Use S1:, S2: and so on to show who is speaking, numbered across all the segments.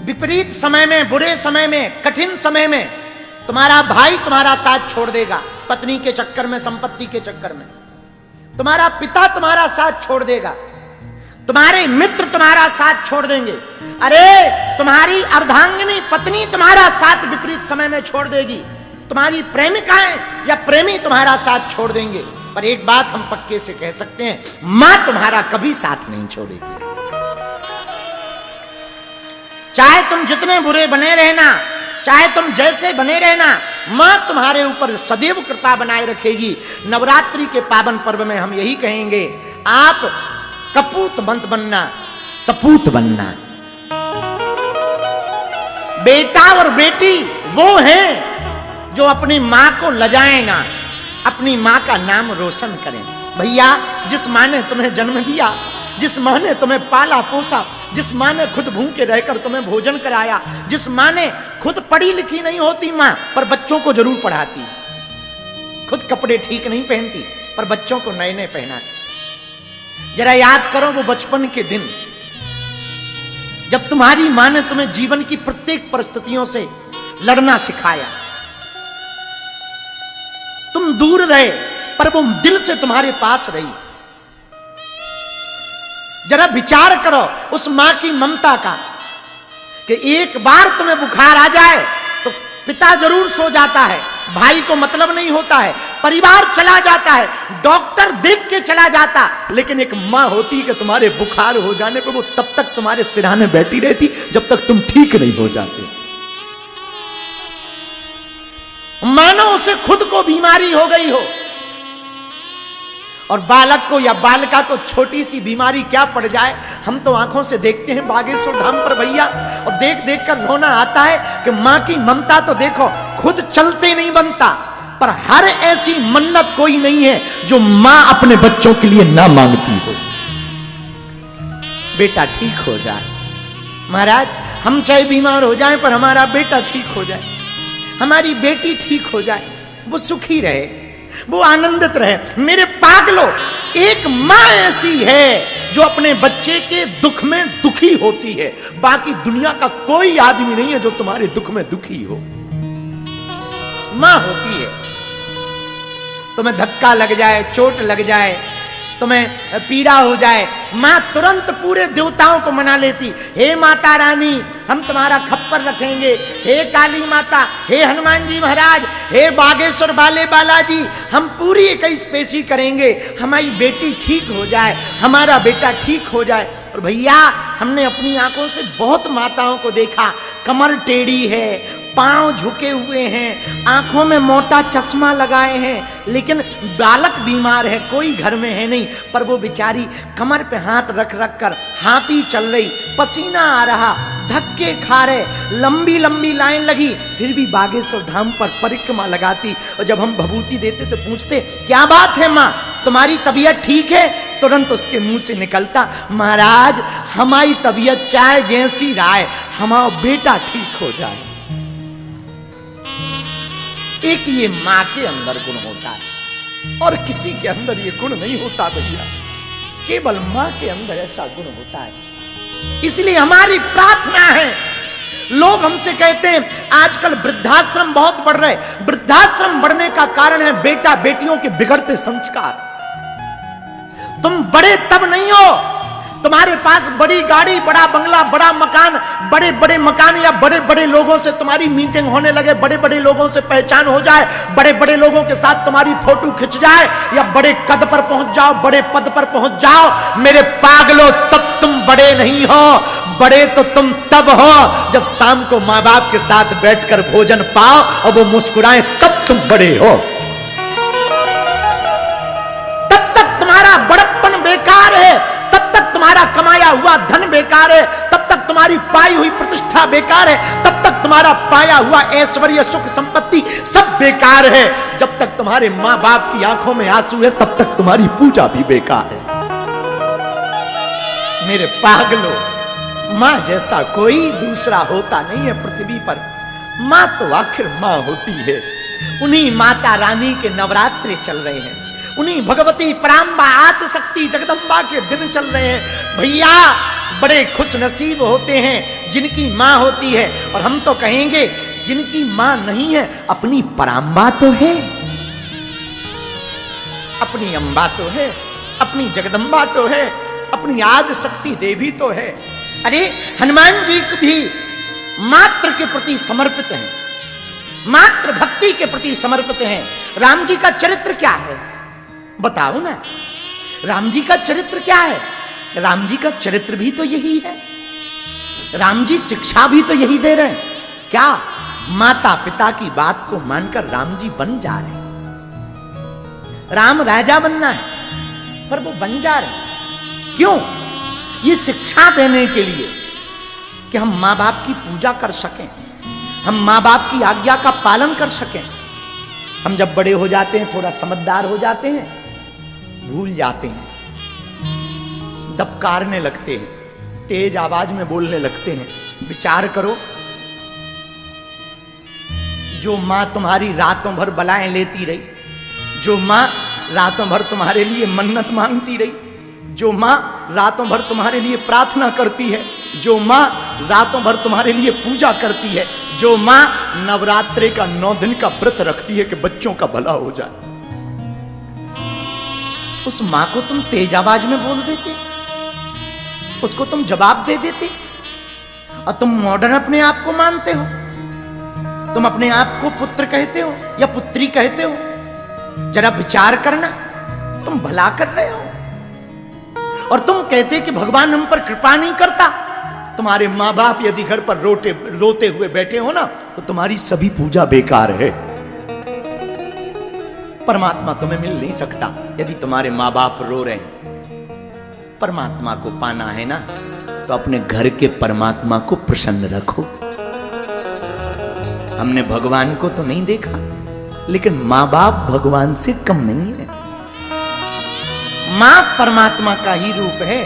S1: विपरीत समय में, बुरे समय में, कठिन समय में तुम्हारा भाई तुम्हारा साथ छोड़ देगा, पत्नी के चक्कर में, संपत्ति के चक्कर में। तुम्हारा पिता तुम्हारा साथ छोड़ देगा, तुम्हारे मित्र तुम्हारा साथ छोड़ देंगे। अरे तुम्हारी अर्धांगिनी पत्नी तुम्हारा साथ विपरीत समय में छोड़ देगी, तुम्हारी प्रेमिकाएं या प्रेमी तुम्हारा साथ छोड़ देंगे। पर एक बात हम पक्के से कह सकते हैं, मां तुम्हारा कभी साथ नहीं छोड़ेगी। चाहे तुम जितने बुरे बने रहना, चाहे तुम जैसे बने रहना, मां तुम्हारे ऊपर सदैव कृपा बनाए रखेगी। नवरात्रि के पावन पर्व में हम यही कहेंगे, आप कपूत मत बनना, सपूत बनना। बेटा और बेटी वो हैं जो अपनी मां को लजाएं ना, अपनी मां का नाम रोशन करें। भैया, जिस मां ने तुम्हें जन्म दिया, जिस मां ने तुम्हें पाला पोसा, जिस मां ने खुद भूखे रहकर तुम्हें भोजन कराया, जिस मां ने खुद पढ़ी लिखी नहीं होती मां, पर बच्चों को जरूर पढ़ाती, खुद कपड़े ठीक नहीं पहनती पर बच्चों को नए नए पहनाती। जरा याद करो वो बचपन के दिन जब तुम्हारी मां ने तुम्हें जीवन की प्रत्येक परिस्थितियों से लड़ना सिखाया। तुम दूर रहे पर वो दिल से तुम्हारे पास रही। जरा विचार करो उस मां की ममता का, कि एक बार तुम्हें बुखार आ जाए तो पिता जरूर सो जाता है, भाई को मतलब नहीं होता है, परिवार चला जाता है, डॉक्टर देख के चला जाता, लेकिन एक मां होती कि तुम्हारे बुखार हो जाने पर वो तब तक तुम्हारे सिरहाने बैठी रहती जब तक तुम ठीक नहीं हो जाते। मानो उसे खुद को बीमारी हो गई हो, और बालक को या बालिका को छोटी सी बीमारी क्या पड़ जाए, हम तो आंखों से देखते हैं बागेश्वर धाम पर भैया, और देख देख कर रोना आता है कि मां की ममता तो देखो, खुद चलते नहीं बनता, पर हर ऐसी मन्नत कोई नहीं है जो मां अपने बच्चों के लिए ना मांगती हो। बेटा ठीक हो जाए, महाराज हम चाहे बीमार हो जाएं पर हमारा बेटा ठीक हो जाए, हमारी बेटी ठीक हो जाए, वो सुखी रहे, वो आनंदित रहे। मेरे पागलो, एक मां ऐसी है जो अपने बच्चे के दुख में दुखी होती है, बाकी दुनिया का कोई आदमी नहीं है जो तुम्हारे दुख में दुखी हो। मां होती है, तुम्हें धक्का लग जाए, चोट लग जाए, तुम्हें पीड़ा हो जाए, मां तुरंत पूरे देवताओं को मना लेती, हे माता रानी हम तुम्हारा खप्पर रखेंगे, हे काली माता, हे हनुमान जी महाराज, हे बागेश्वर वाले बालाजी, हम पूरी 21 पेशी करेंगे, हमारी बेटी ठीक हो जाए, हमारा बेटा ठीक हो जाए। और भैया हमने अपनी आंखों से बहुत माताओं को देखा, कमर टेढ़ी है, पांव झुके हुए हैं, आंखों में मोटा चश्मा लगाए हैं, लेकिन बालक बीमार है, कोई घर में है नहीं, पर वो बेचारी कमर पे हाथ रख रख कर हाथी चल रही, पसीना आ रहा, धक्के खा रहे, लंबी लंबी लाइन लगी, फिर भी बागेश्वर धाम पर परिक्रमा लगाती। और जब हम भभूति देते तो पूछते क्या बात है माँ, तुम्हारी तबीयत ठीक है? तुरंत उसके मुंह से निकलता, महाराज हमारी तबीयत चाहे जैसी राय, हमारा बेटा ठीक हो जाए। एक ये मां के अंदर गुण होता है और किसी के अंदर ये गुण नहीं होता भैया, केवल मां के अंदर ऐसा गुण होता है। इसलिए हमारी प्रार्थना है, लोग हमसे कहते हैं आजकल वृद्धाश्रम बहुत बढ़ रहे, वृद्धाश्रम बढ़ने का कारण है बेटा बेटियों के बिगड़ते संस्कार। तुम बड़े तब नहीं हो, तुम्हारे पास बड़ी गाड़ी, बड़ा बंगला, बड़ा मकान, बड़े बड़े मकान या बड़े बड़े लोगों से तुम्हारी मीटिंग होने लगे, बड़े बड़े लोगों से पहचान हो जाए, बड़े बड़े लोगों के साथ तुम्हारी फोटो खिंच जाए, या बड़े कद पर पहुंच जाओ, बड़े पद पर पहुंच जाओ, मेरे पागलो तब तुम बड़े नहीं हो। बड़े तो तुम तब हो जब शाम को माँ बाप के साथ बैठकर भोजन पाओ और वो मुस्कुराए, तब तुम बड़े हो। तब तक तुम्हारा बड़प्पन बेकार है, तब तक तुम्हारा कमाया हुआ धन बेकार है, तब तक तुम्हारी पाई हुई प्रतिष्ठा बेकार है, तब तक तुम्हारा पाया हुआ ऐश्वर्य सुख संपत्ति सब बेकार है। जब तक तुम्हारे माँ बाप की आंखों में आंसू है तब तक तुम्हारी पूजा भी बेकार है। मेरे पागलों, मां जैसा कोई दूसरा होता नहीं है पृथ्वी पर। मां तो आखिर मां होती है। उन्हीं माता रानी के नवरात्रे चल रहे हैं, उन्हीं भगवती पराम्बा आदिशक्ति जगदम्बा के दिन चल रहे हैं। भैया बड़े खुश नसीब होते हैं जिनकी मां होती है। और हम तो कहेंगे जिनकी मां नहीं है, अपनी पराम्बा तो है, अपनी अम्बा तो है, अपनी जगदम्बा तो है, अपनी आदि शक्ति देवी तो है। अरे हनुमान जी भी मात्र के प्रति समर्पित हैं, मात्र भक्ति के प्रति समर्पित हैं। राम जी का चरित्र क्या है बताओ ना, राम जी का चरित्र क्या है? राम जी का चरित्र भी तो यही है। राम जी शिक्षा भी तो यही दे रहे हैं। क्या माता पिता की बात को मानकर राम जी बन जा रहे हैं। राम राजा बनना है पर वो बन जा रहे हैं। क्यों? ये शिक्षा देने के लिए कि हम मां बाप की पूजा कर सकें, हम मां बाप की आज्ञा का पालन कर सकें। हम जब बड़े हो जाते हैं, थोड़ा समझदार हो जाते हैं, भूल जाते हैं, दबकारने लगते हैं, तेज आवाज में बोलने लगते हैं। विचार करो, जो मां तुम्हारी रातों भर बलाएं लेती रही, जो मां रातों भर तुम्हारे लिए मन्नत मांगती रही, जो मां रातों भर तुम्हारे लिए प्रार्थना करती है, जो मां रातों भर तुम्हारे लिए पूजा करती है, जो मां नवरात्रि का 9 दिन का व्रत रखती है कि बच्चों का भला हो जाए, उस मां को तुम तेज आवाज में बोल देते, उसको तुम जवाब दे देते, और तुम मॉडर्न अपने आप को मानते हो। तुम अपने आप को पुत्र कहते हो या पुत्री कहते हो। जरा विचार करना, तुम भला कर रहे हो और तुम कहते कि भगवान हम पर कृपा नहीं करता। तुम्हारे मां बाप यदि घर पर रोते हुए बैठे हो ना, तो तुम्हारी सभी पूजा बेकार है। परमात्मा तुम्हें मिल नहीं सकता यदि तुम्हारे मां बाप रो रहे हैं। परमात्मा को पाना है ना, तो अपने घर के परमात्मा को प्रसन्न रखो। हमने भगवान को तो नहीं देखा, लेकिन मां बाप भगवान से कम नहीं है। मां परमात्मा का ही रूप है।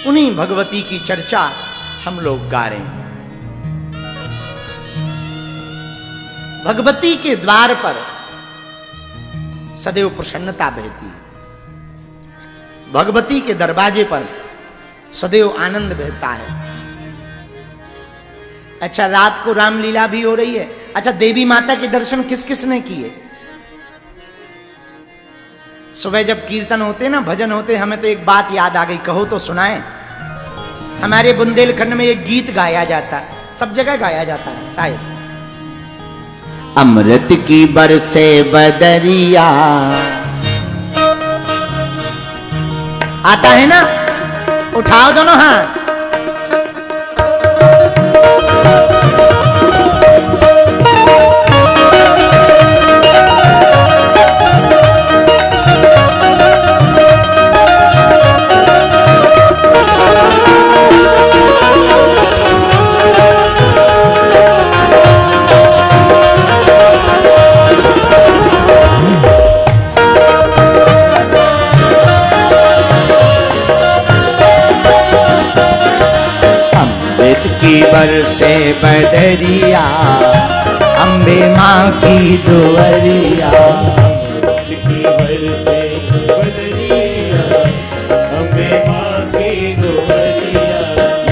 S1: उन्हीं भगवती की चर्चा हम लोग गा रहे हैं। भगवती के द्वार पर सदैव प्रसन्नता बहती है, भगवती के दरवाजे पर सदैव आनंद बहता है। अच्छा, रात को रामलीला भी हो रही है। अच्छा, देवी माता के दर्शन किस किस ने किए? सुबह जब कीर्तन होते ना, भजन होते, हमें तो एक बात याद आ गई, कहो तो सुनाएं। हमारे बुंदेलखंड में एक गीत गाया जाता है, सब जगह गाया जाता है शायद। अमृत की बरसे बदरिया, आता है ना? उठाओ दोनों हाथ। की बरसे बदरिया, अम्बे माँ की दुआरिया। की बरसे बदरिया, अम्बे माँ की दुआरिया।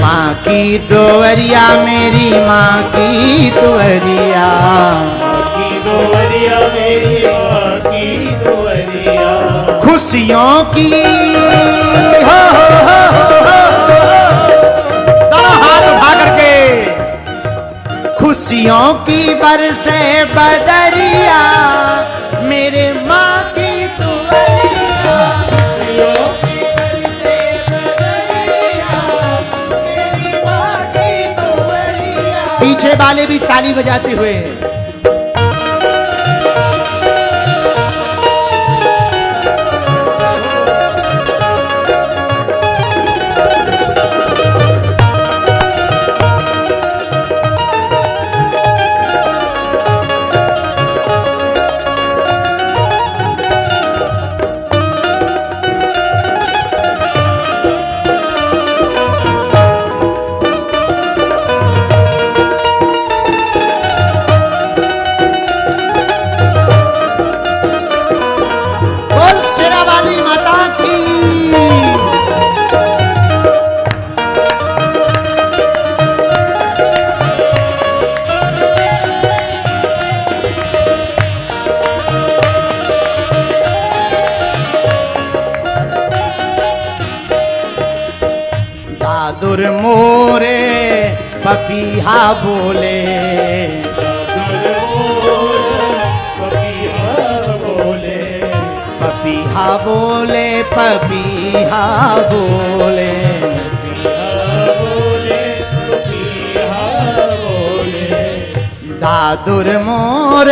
S1: माँ की दुआरिया, मेरी माँ की दुआरिया। माँ की दुआरिया, मेरी माँ की दुआरिया। खुशियों की खुशियों की बरसे बदरिया, मेरे माँ की दुआरिया। खुशियों की बरसे बदरिया, मेरी माँ की दुआरिया। पीछे वाले भी ताली बजाते हुए दादुर मोरे पपीहा बोले, पपीहा बोले, पपीहा बोले, दादुर मोरे